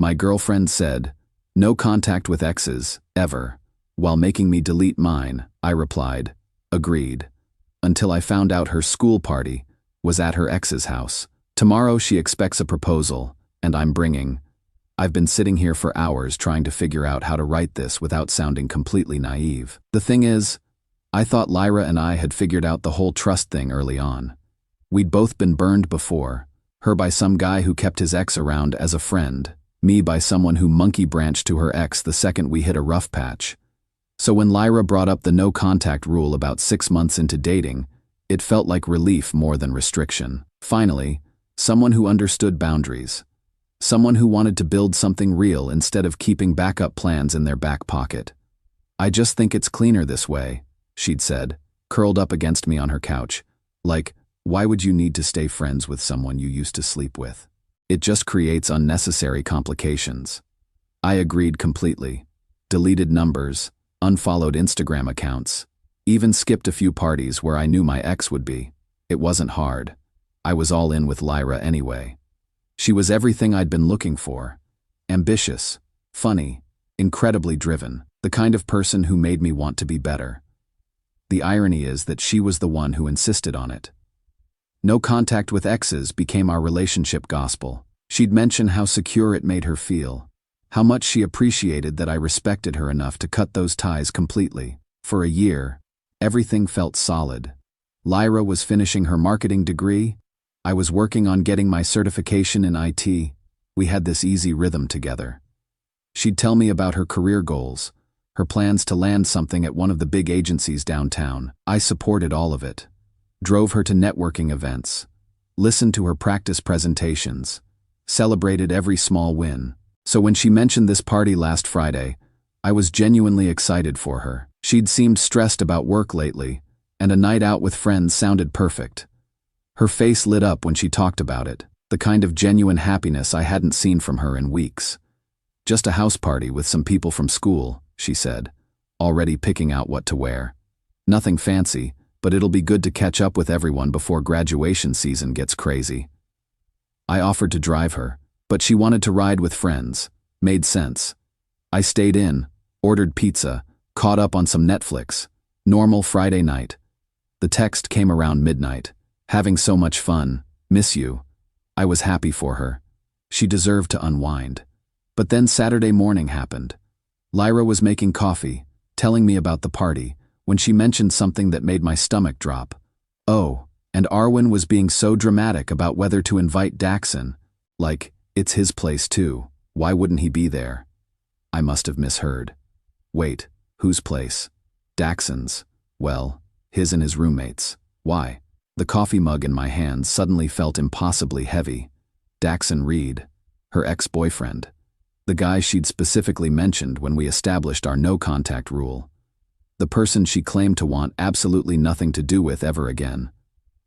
My girlfriend said, "No contact with exes, ever." While making me delete mine, I replied, "Agreed." Until I found out her school party was at her ex's house. Tomorrow she expects a proposal, and I'm bringing. I've been sitting here for hours trying to figure out how to write this without sounding completely naive. The thing is, I thought Lyra and I had figured out the whole trust thing early on. We'd both been burned before, her by some guy who kept his ex around as a friend, me by someone who monkey branched to her ex the second we hit a rough patch. So when Lyra brought up the no-contact rule about 6 months into dating, it felt like relief more than restriction. Finally, someone who understood boundaries. Someone who wanted to build something real instead of keeping backup plans in their back pocket. "I just think it's cleaner this way," she'd said, curled up against me on her couch. Like, why would you need to stay friends with someone you used to sleep with? It just creates unnecessary complications. I agreed completely. Deleted numbers, unfollowed Instagram accounts, even skipped a few parties where I knew my ex would be. It wasn't hard. I was all in with Lyra anyway. She was everything I'd been looking for. Ambitious, funny, incredibly driven, the kind of person who made me want to be better. The irony is that she was the one who insisted on it. No contact with exes became our relationship gospel. She'd mention how secure it made her feel, how much she appreciated that I respected her enough to cut those ties completely. For a year, everything felt solid. Lyra was finishing her marketing degree. I was working on getting my certification in IT. We had this easy rhythm together. She'd tell me about her career goals, her plans to land something at one of the big agencies downtown. I supported all of it. Drove her to networking events, listened to her practice presentations, celebrated every small win. So when she mentioned this party last Friday, I was genuinely excited for her. She'd seemed stressed about work lately, and a night out with friends sounded perfect. Her face lit up when she talked about it, the kind of genuine happiness I hadn't seen from her in weeks. "Just a house party with some people from school," she said, already picking out what to wear. "Nothing fancy, but it'll be good to catch up with everyone before graduation season gets crazy." I offered to drive her, but she wanted to ride with friends. Made sense. I stayed in, ordered pizza, caught up on some Netflix. Normal Friday night. The text came around midnight. "Having so much fun. Miss you." I was happy for her. She deserved to unwind. But then Saturday morning happened. Lyra was making coffee, telling me about the party, when she mentioned something that made my stomach drop. Oh, and Arwen was being so dramatic about whether to invite Daxon. Like, it's his place too. Why wouldn't he be there? I must have misheard. Wait, whose place? Daxon's. Well, his and his roommates. Why? The coffee mug in my hand suddenly felt impossibly heavy. Daxon Reed, her ex-boyfriend. The guy she'd specifically mentioned when we established our no-contact rule. The person she claimed to want absolutely nothing to do with ever again.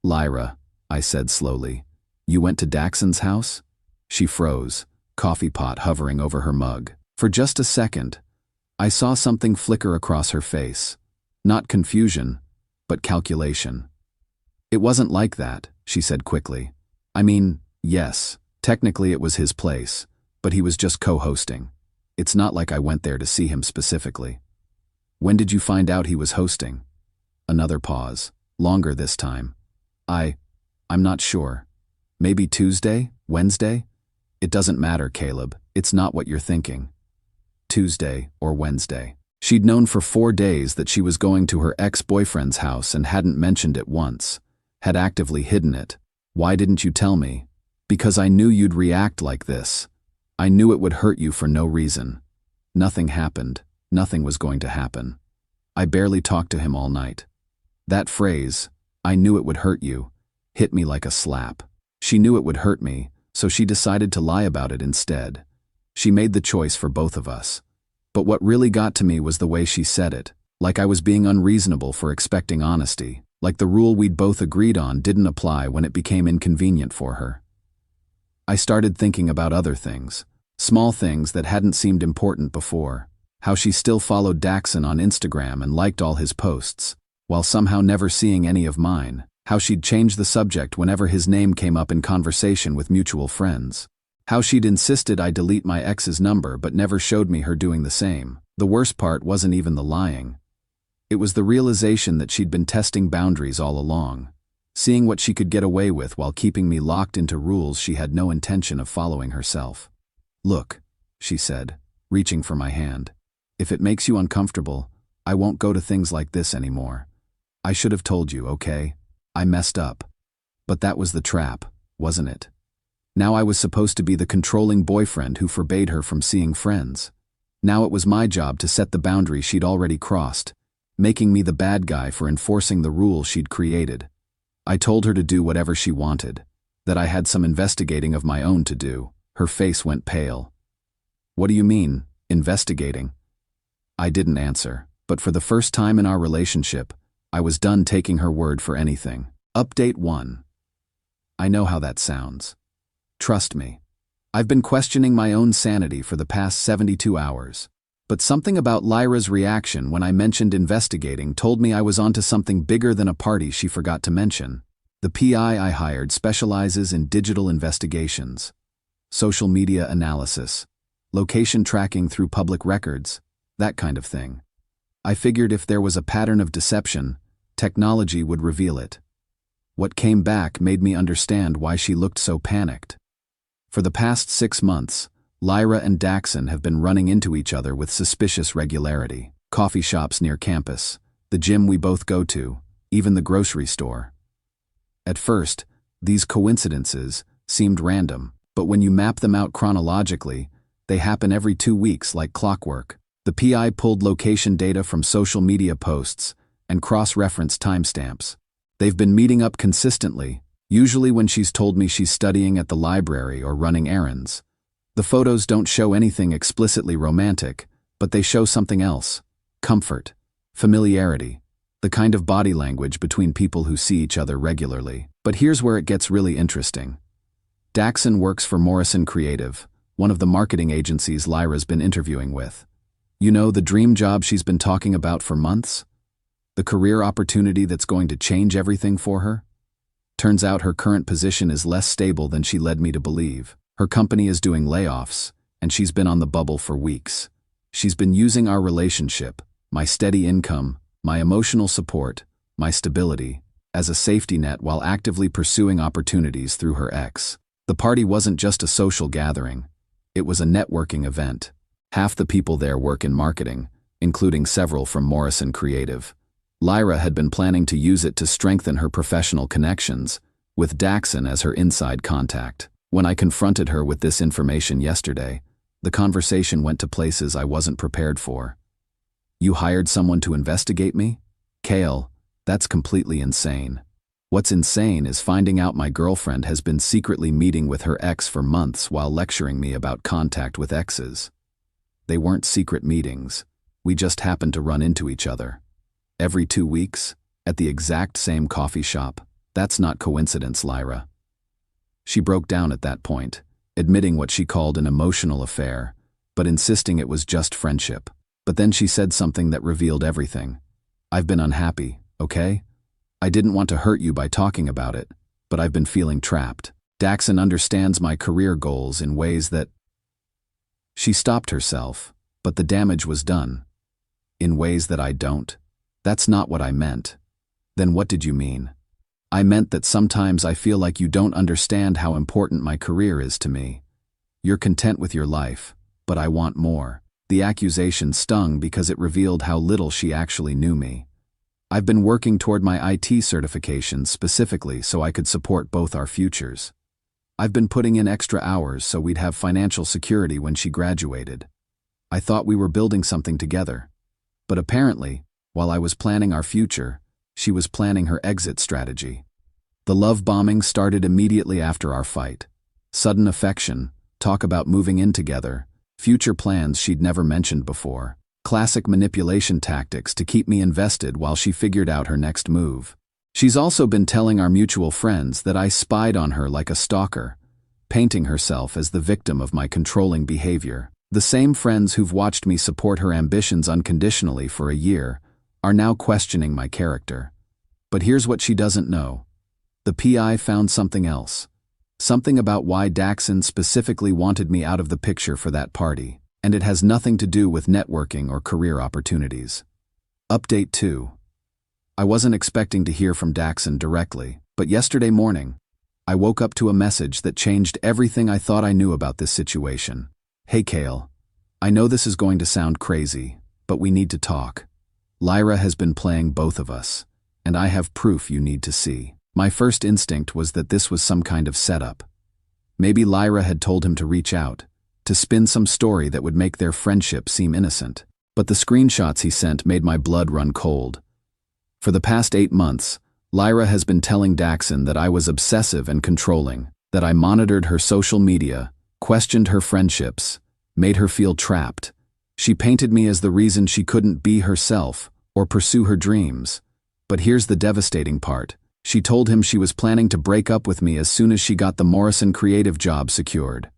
"Lyra," I said slowly, "you went to Daxon's house?" She froze, coffee pot hovering over her mug. For just a second, I saw something flicker across her face. Not confusion, but calculation. "It wasn't like that," she said quickly. "I mean, yes, technically it was his place, but he was just co-hosting. It's not like I went there to see him specifically." "When did you find out he was hosting?" Another pause, longer this time. I'm not sure. Maybe Tuesday? Wednesday? It doesn't matter, Caleb. It's not what you're thinking. Tuesday or Wednesday. She'd known for 4 days that she was going to her ex-boyfriend's house and hadn't mentioned it once, had actively hidden it. "Why didn't you tell me?" "Because I knew you'd react like this. I knew it would hurt you for no reason." Nothing happened. Nothing was going to happen. I barely talked to him all night. That phrase, "I knew it would hurt you," hit me like a slap. She knew it would hurt me, so she decided to lie about it instead. She made the choice for both of us. But what really got to me was the way she said it, like I was being unreasonable for expecting honesty, like the rule we'd both agreed on didn't apply when it became inconvenient for her. I started thinking about other things, small things that hadn't seemed important before. How she still followed Daxon on Instagram and liked all his posts, while somehow never seeing any of mine. How she'd change the subject whenever his name came up in conversation with mutual friends. How she'd insisted I delete my ex's number but never showed me her doing the same. The worst part wasn't even the lying. It was the realization that she'd been testing boundaries all along, seeing what she could get away with while keeping me locked into rules she had no intention of following herself. "Look," she said, reaching for my hand. "If it makes you uncomfortable, I won't go to things like this anymore. I should have told you, okay? I messed up." But that was the trap, wasn't it? Now I was supposed to be the controlling boyfriend who forbade her from seeing friends. Now it was my job to set the boundary she'd already crossed, making me the bad guy for enforcing the rules she'd created. I told her to do whatever she wanted, that I had some investigating of my own to do. Her face went pale. "What do you mean, investigating?" I didn't answer, but for the first time in our relationship, I was done taking her word for anything. Update 1. I know how that sounds. Trust me. I've been questioning my own sanity for the past 72 hours. But something about Lyra's reaction when I mentioned investigating told me I was onto something bigger than a party she forgot to mention. The PI I hired specializes in digital investigations, social media analysis, location tracking through public records, that kind of thing. I figured if there was a pattern of deception, technology would reveal it. What came back made me understand why she looked so panicked. For the past 6 months, Lyra and Daxon have been running into each other with suspicious regularity. Coffee shops near campus, the gym we both go to, even the grocery store. At first, these coincidences seemed random, but when you map them out chronologically, they happen every 2 weeks like clockwork. The PI pulled location data from social media posts and cross-referenced timestamps. They've been meeting up consistently, usually when she's told me she's studying at the library or running errands. The photos don't show anything explicitly romantic, but they show something else: comfort, familiarity, the kind of body language between people who see each other regularly. But here's where it gets really interesting. Daxon works for Morrison Creative, one of the marketing agencies Lyra's been interviewing with. You know, the dream job she's been talking about for months? The career opportunity that's going to change everything for her? Turns out her current position is less stable than she led me to believe. Her company is doing layoffs, and she's been on the bubble for weeks. She's been using our relationship, my steady income, my emotional support, my stability, as a safety net while actively pursuing opportunities through her ex. The party wasn't just a social gathering. It was a networking event. Half the people there work in marketing, including several from Morrison Creative. Lyra had been planning to use it to strengthen her professional connections, with Daxon as her inside contact. When I confronted her with this information yesterday, the conversation went to places I wasn't prepared for. "You hired someone to investigate me? Kale, that's completely insane. What's insane is finding out my girlfriend has been secretly meeting with her ex for months while lecturing me about contact with exes. They weren't secret meetings. We just happened to run into each other. Every 2 weeks, at the exact same coffee shop. That's not coincidence, Lyra." She broke down at that point, admitting what she called an emotional affair, but insisting it was just friendship. But then she said something that revealed everything. "I've been unhappy, okay? I didn't want to hurt you by talking about it, but I've been feeling trapped. Daxon understands my career goals in ways that—" She stopped herself, but the damage was done. "In ways that I don't? That's not what I meant." "Then what did you mean?" "I meant that sometimes I feel like you don't understand how important my career is to me. You're content with your life, but I want more." The accusation stung because it revealed how little she actually knew me. I've been working toward my IT certifications specifically so I could support both our futures. I've been putting in extra hours so we'd have financial security when she graduated. I thought we were building something together. But apparently, while I was planning our future, she was planning her exit strategy. The love bombing started immediately after our fight. Sudden affection, talk about moving in together, future plans she'd never mentioned before. Classic manipulation tactics to keep me invested while she figured out her next move. She's also been telling our mutual friends that I spied on her like a stalker, painting herself as the victim of my controlling behavior. The same friends who've watched me support her ambitions unconditionally for a year are now questioning my character. But here's what she doesn't know. The PI found something else. Something about why Daxon specifically wanted me out of the picture for that party, and it has nothing to do with networking or career opportunities. Update 2. I wasn't expecting to hear from Daxon directly, but yesterday morning, I woke up to a message that changed everything I thought I knew about this situation. Hey Kale, I know this is going to sound crazy, but we need to talk. Lyra has been playing both of us, and I have proof you need to see. My first instinct was that this was some kind of setup. Maybe Lyra had told him to reach out, to spin some story that would make their friendship seem innocent. But the screenshots he sent made my blood run cold. For the past 8 months, Lyra has been telling Daxon that I was obsessive and controlling, that I monitored her social media, questioned her friendships, made her feel trapped. She painted me as the reason she couldn't be herself or pursue her dreams. But here's the devastating part. She told him she was planning to break up with me as soon as she got the Morrison creative job secured.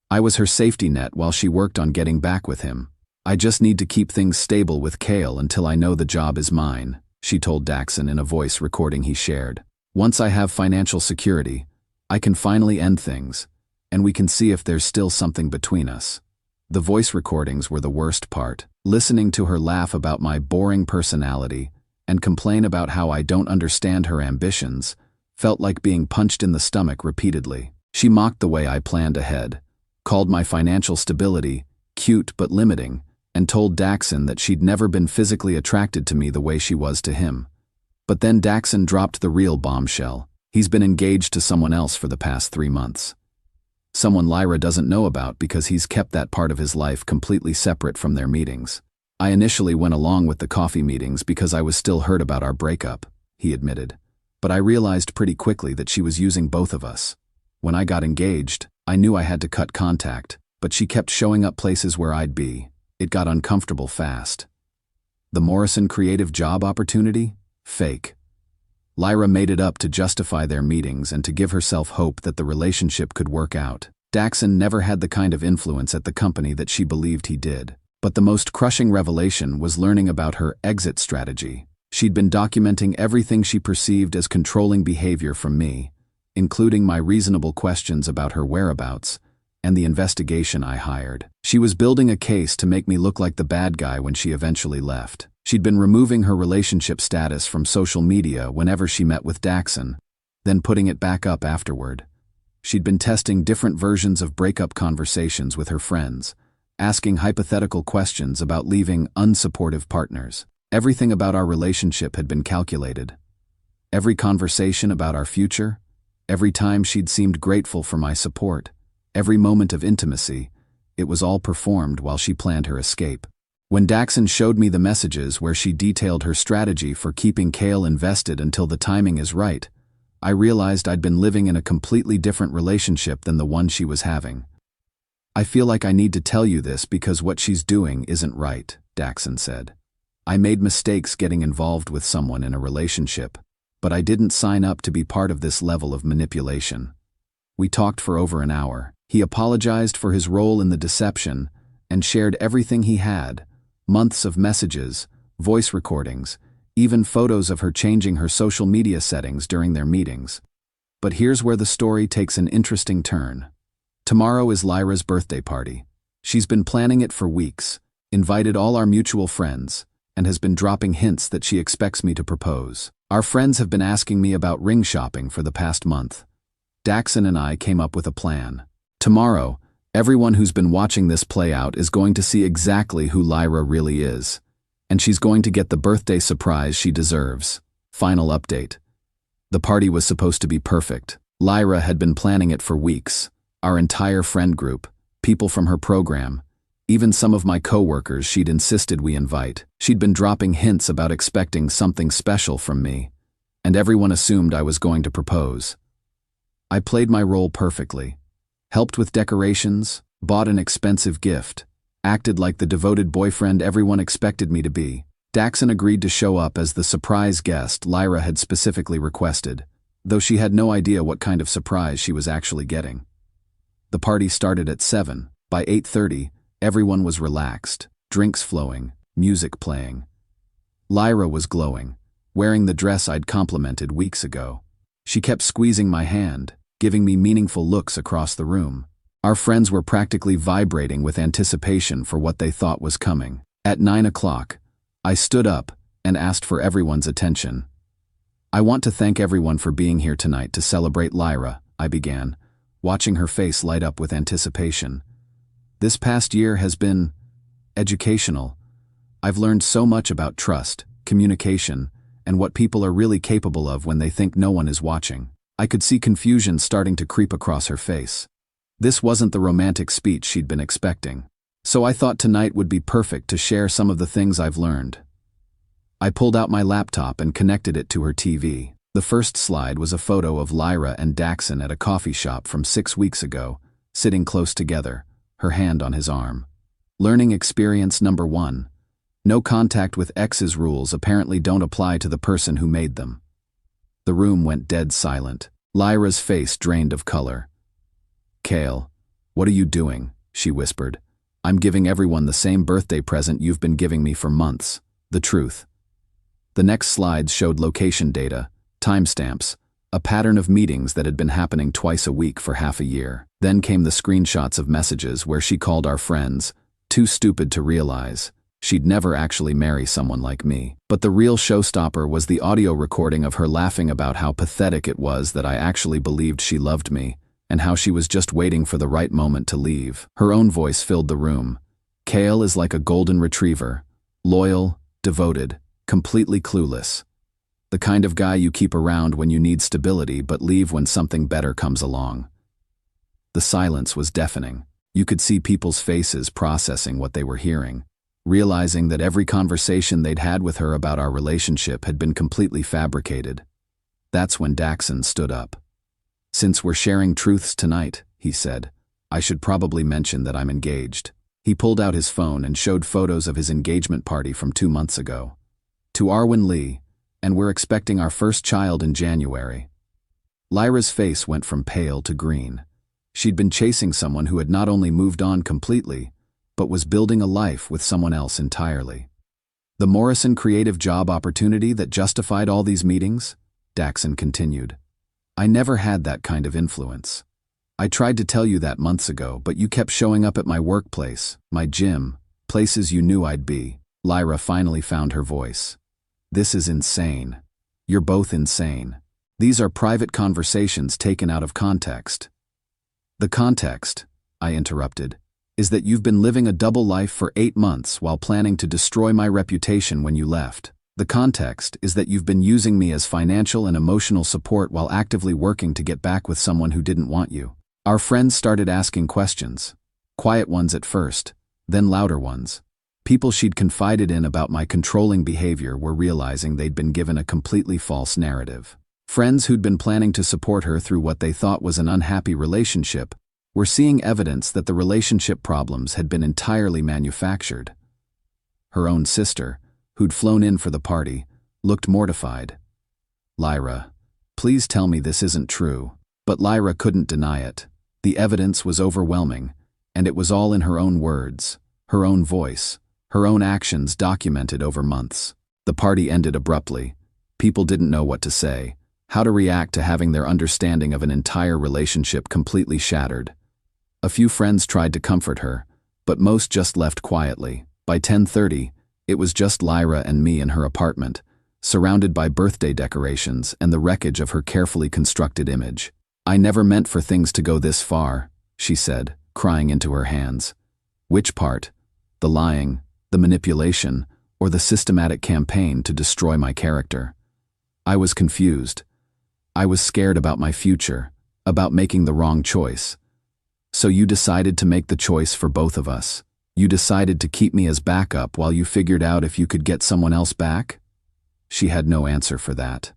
I was her safety net while she worked on getting back with him. I just need to keep things stable with Kale until I know the job is mine, she told Daxon in a voice recording he shared. Once I have financial security, I can finally end things, and we can see if there's still something between us. The voice recordings were the worst part. Listening to her laugh about my boring personality and complain about how I don't understand her ambitions felt like being punched in the stomach repeatedly. She mocked the way I planned ahead, called my financial stability cute but limiting, and told Daxon that she'd never been physically attracted to me the way she was to him. But then Daxon dropped the real bombshell. He's been engaged to someone else for the past 3 months. Someone Lyra doesn't know about because he's kept that part of his life completely separate from their meetings. I initially went along with the coffee meetings because I was still hurt about our breakup, he admitted. But I realized pretty quickly that she was using both of us. When I got engaged, I knew I had to cut contact, but she kept showing up places where I'd be. It got uncomfortable fast. The Morrison creative job opportunity? Fake. Lyra made it up to justify their meetings and to give herself hope that the relationship could work out. Daxon never had the kind of influence at the company that she believed he did. But the most crushing revelation was learning about her exit strategy. She'd been documenting everything she perceived as controlling behavior from me, including my reasonable questions about her whereabouts and the investigation I hired. She was building a case to make me look like the bad guy when she eventually left. She'd been removing her relationship status from social media whenever she met with Daxon, then putting it back up afterward. She'd been testing different versions of breakup conversations with her friends, asking hypothetical questions about leaving unsupportive partners. Everything about our relationship had been calculated. Every conversation about our future, every time she'd seemed grateful for my support, every moment of intimacy, it was all performed while she planned her escape. When Daxon showed me the messages where she detailed her strategy for keeping Kale invested until the timing is right, I realized I'd been living in a completely different relationship than the one she was having. I feel like I need to tell you this because what she's doing isn't right, Daxon said. I made mistakes getting involved with someone in a relationship, but I didn't sign up to be part of this level of manipulation. We talked for over an hour. He apologized for his role in the deception and shared everything he had, months of messages, voice recordings, even photos of her changing her social media settings during their meetings. But here's where the story takes an interesting turn. Tomorrow is Lyra's birthday party. She's been planning it for weeks, invited all our mutual friends, and has been dropping hints that she expects me to propose. Our friends have been asking me about ring shopping for the past month. Daxon and I came up with a plan. Tomorrow, everyone who's been watching this play out is going to see exactly who Lyra really is, and she's going to get the birthday surprise she deserves. Final update. The party was supposed to be perfect. Lyra had been planning it for weeks. Our entire friend group, people from her program, even some of my coworkers she'd insisted we invite. She'd been dropping hints about expecting something special from me, and everyone assumed I was going to propose. I played my role perfectly, helped with decorations, bought an expensive gift, acted like the devoted boyfriend everyone expected me to be. Daxon agreed to show up as the surprise guest Lyra had specifically requested, though she had no idea what kind of surprise she was actually getting. The party started at 7. By 8:30, everyone was relaxed, drinks flowing, music playing. Lyra was glowing, wearing the dress I'd complimented weeks ago. She kept squeezing my hand, giving me meaningful looks across the room. Our friends were practically vibrating with anticipation for what they thought was coming. At 9 o'clock, I stood up and asked for everyone's attention. "I want to thank everyone for being here tonight to celebrate Lyra," I began, watching her face light up with anticipation. "This past year has been educational. I've learned so much about trust, communication, and what people are really capable of when they think no one is watching." I could see confusion starting to creep across her face. This wasn't the romantic speech she'd been expecting. So I thought tonight would be perfect to share some of the things I've learned. I pulled out my laptop and connected it to her TV. The first slide was a photo of Lyra and Daxon at a coffee shop from 6 weeks ago, sitting close together, her hand on his arm. Learning experience number 1. No contact with exes rules apparently don't apply to the person who made them. The room went dead silent. Lyra's face drained of color. "Kale, what are you doing?" she whispered. "I'm giving everyone the same birthday present you've been giving me for months. The truth." The next slides showed location data, timestamps, a pattern of meetings that had been happening twice a week for half a year. Then came the screenshots of messages where she called our friends, too stupid to realize she'd never actually marry someone like me. But the real showstopper was the audio recording of her laughing about how pathetic it was that I actually believed she loved me, and how she was just waiting for the right moment to leave. Her own voice filled the room. "Kale is like a golden retriever, loyal, devoted, completely clueless. The kind of guy you keep around when you need stability but leave when something better comes along." The silence was deafening. You could see people's faces processing what they were hearing, realizing that every conversation they'd had with her about our relationship had been completely fabricated. That's when Daxon stood up. "Since we're sharing truths tonight," he said, "I should probably mention that I'm engaged." He pulled out his phone and showed photos of his engagement party from 2 months ago. "To Arwen Lee, and we're expecting our first child in January." Lyra's face went from pale to green. She'd been chasing someone who had not only moved on completely, but was building a life with someone else entirely. "The Morrison creative job opportunity that justified all these meetings?" Daxon continued. "I never had that kind of influence. I tried to tell you that months ago, but you kept showing up at my workplace, my gym, places you knew I'd be." Lyra finally found her voice. "This is insane. You're both insane. These are private conversations taken out of context." "The context," I interrupted, "is that you've been living a double life for 8 months while planning to destroy my reputation when you left. The context is that you've been using me as financial and emotional support while actively working to get back with someone who didn't want you." Our friends started asking questions. Quiet ones at first, then louder ones. People she'd confided in about my controlling behavior were realizing they'd been given a completely false narrative. Friends who'd been planning to support her through what they thought was an unhappy relationship were seeing evidence that the relationship problems had been entirely manufactured. Her own sister, who'd flown in for the party, looked mortified. "Lyra, please tell me this isn't true." But Lyra couldn't deny it. The evidence was overwhelming, and it was all in her own words, her own voice, her own actions documented over months. The party ended abruptly. People didn't know what to say, how to react to having their understanding of an entire relationship completely shattered. A few friends tried to comfort her, but most just left quietly. By 10:30, it was just Lyra and me in her apartment, surrounded by birthday decorations and the wreckage of her carefully constructed image. "I never meant for things to go this far," she said, crying into her hands. "Which part? The lying, the manipulation, or the systematic campaign to destroy my character?" I was confused. I was scared about my future, about making the wrong choice. "So you decided to make the choice for both of us. You decided to keep me as backup while you figured out if you could get someone else back?" She had no answer for that.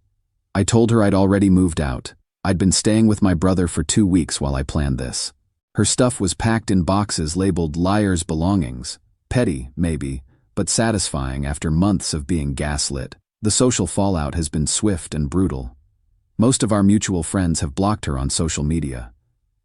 I told her I'd already moved out. I'd been staying with my brother for 2 weeks while I planned this. Her stuff was packed in boxes labeled "Liar's belongings." Petty, maybe, but satisfying after months of being gaslit. The social fallout has been swift and brutal. Most of our mutual friends have blocked her on social media.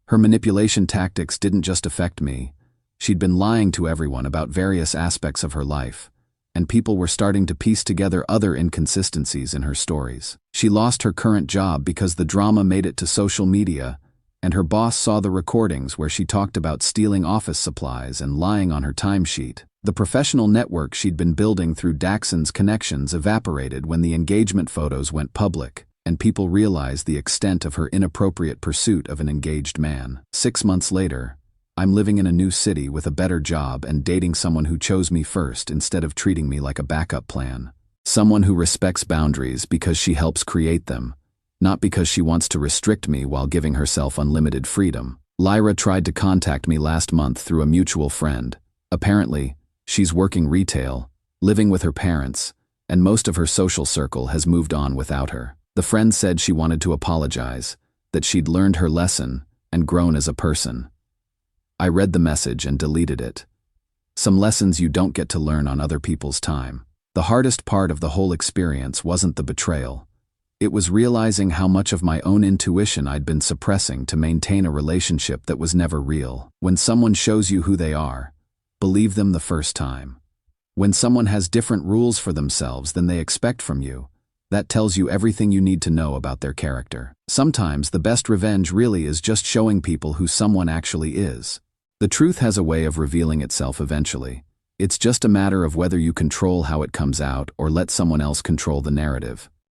Her manipulation tactics didn't just affect me. She'd been lying to everyone about various aspects of her life, and people were starting to piece together other inconsistencies in her stories. She lost her current job because the drama made it to social media, and her boss saw the recordings where she talked about stealing office supplies and lying on her timesheet. The professional network she'd been building through Daxon's connections evaporated when the engagement photos went public, and people realized the extent of her inappropriate pursuit of an engaged man. 6 months later, I'm living in a new city with a better job and dating someone who chose me first instead of treating me like a backup plan. Someone who respects boundaries because she helps create them, not because she wants to restrict me while giving herself unlimited freedom. Lyra tried to contact me last month through a mutual friend. Apparently, she's working retail, living with her parents, and most of her social circle has moved on without her. The friend said she wanted to apologize, that she'd learned her lesson and grown as a person. I read the message and deleted it. Some lessons you don't get to learn on other people's time. The hardest part of the whole experience wasn't the betrayal. It was realizing how much of my own intuition I'd been suppressing to maintain a relationship that was never real. When someone shows you who they are, believe them the first time. When someone has different rules for themselves than they expect from you, that tells you everything you need to know about their character. Sometimes the best revenge really is just showing people who someone actually is. The truth has a way of revealing itself eventually. It's just a matter of whether you control how it comes out or let someone else control the narrative.